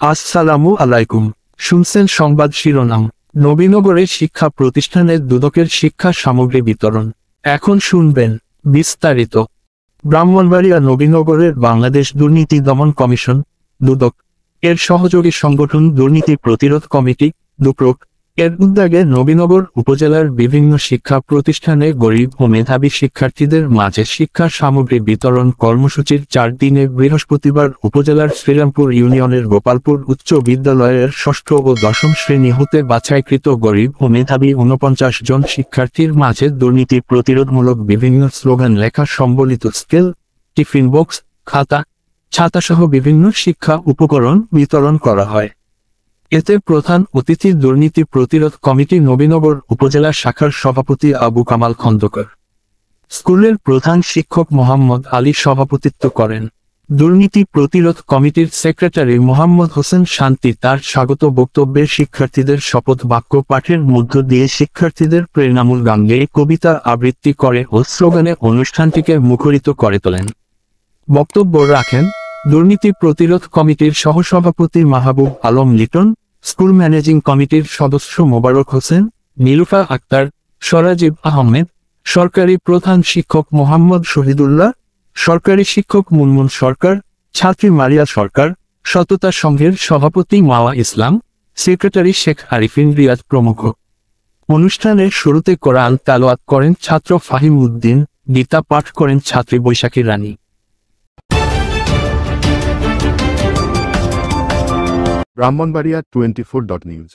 আসসালামু আলাইকুম। শুনছেন সংবাদ শিরোনাম। নবীনগরে শিক্ষা প্রতিষ্ঠানে দুদকের শিক্ষা সামগ্রী বিতরণ। এখন শুনবেন বিস্তারিত। ব্রাহ্মণবাড়িয়া নবীনগরের বাংলাদেশ দুর্নীতি দমন কমিশন দুদক এর সহযোগী সংগঠন দুর্নীতি প্রতিরোধ কমিটি দুপ্রক এর উদ্যোগে নবীনগর উপজেলার বিভিন্ন শিক্ষা প্রতিষ্ঠানে গরিব ও মেধাবী শিক্ষার্থীদের মাঝে শিক্ষা সামগ্রী বিতরণ কর্মসূচির 4 দিনে বৃহস্পতিবার উপজেলার শ্রীরামপুর ইউনিয়নের গোপালপুর উচ্চ বিদ্যালয়ের 6ষ্ঠ ও 10ম শ্রেণী হতে বাছাইকৃত গরিব ও মেধাবী 49 জন শিক্ষার্থীর মাঝে দুর্নীতি প্রতিরোধমূলক বিভিন্ন স্লোগান লেখা সম্বলিত স্কেল, টিফিন বক্স, খাতা, ছাতাসহ বিভিন্ন শিক্ষা উপকরণ বিতরণ করা হয়। এতে প্রধান অতিথি দুর্নীতি প্রতিরোধ কমিটি নবীনগর উপজেলা শাখার সভাপতি আবু কামাল খন্দকার, স্কুলের প্রধান শিক্ষক মোহাম্মদ আলী সভাপতিত্ব করেন। দুর্নীতি প্রতিরোধ কমিটির সেক্রেটারি মোহাম্মদ হোসেন শান্তি তার স্বাগত বক্তব্যে শিক্ষার্থীদের শপথ বাক্য পাঠের মধ্য দিয়ে শিক্ষার্থীদের প্রেরণামূল গান গেয়ে কবিতা আবৃত্তি করে ও স্লোগানে অনুষ্ঠানটিকে মুখরিত করে তোলেন। বক্তব্য রাখেন দুর্নীতি প্রতিরোধ কমিটির সহসভাপতি মাহবুব আলম লিটন, স্কুল ম্যানেজিং কমিটির সদস্য মোবারক হোসেন, নীলুফা আক্তার, সরাজিব আহমেদ, সরকারি প্রধান শিক্ষক মোহাম্মদ শহীদুল্লাহ, সরকারি শিক্ষক মুনমুন সরকার, ছাত্রী মারিয়া সরকার, সততা সংঘের সভাপতি মাওয়া ইসলাম, সেক্রেটারি শেখ আরিফিন রিয়াজ প্রমুখ। অনুষ্ঠানের শুরুতে কোরআন তেলাওয়াত করেন ছাত্র ফাহিম উদ্দিন, গীতা পাঠ করেন ছাত্রী বৈশাখী রানী। ব্রাহ্মণবাড়িয়া 24.news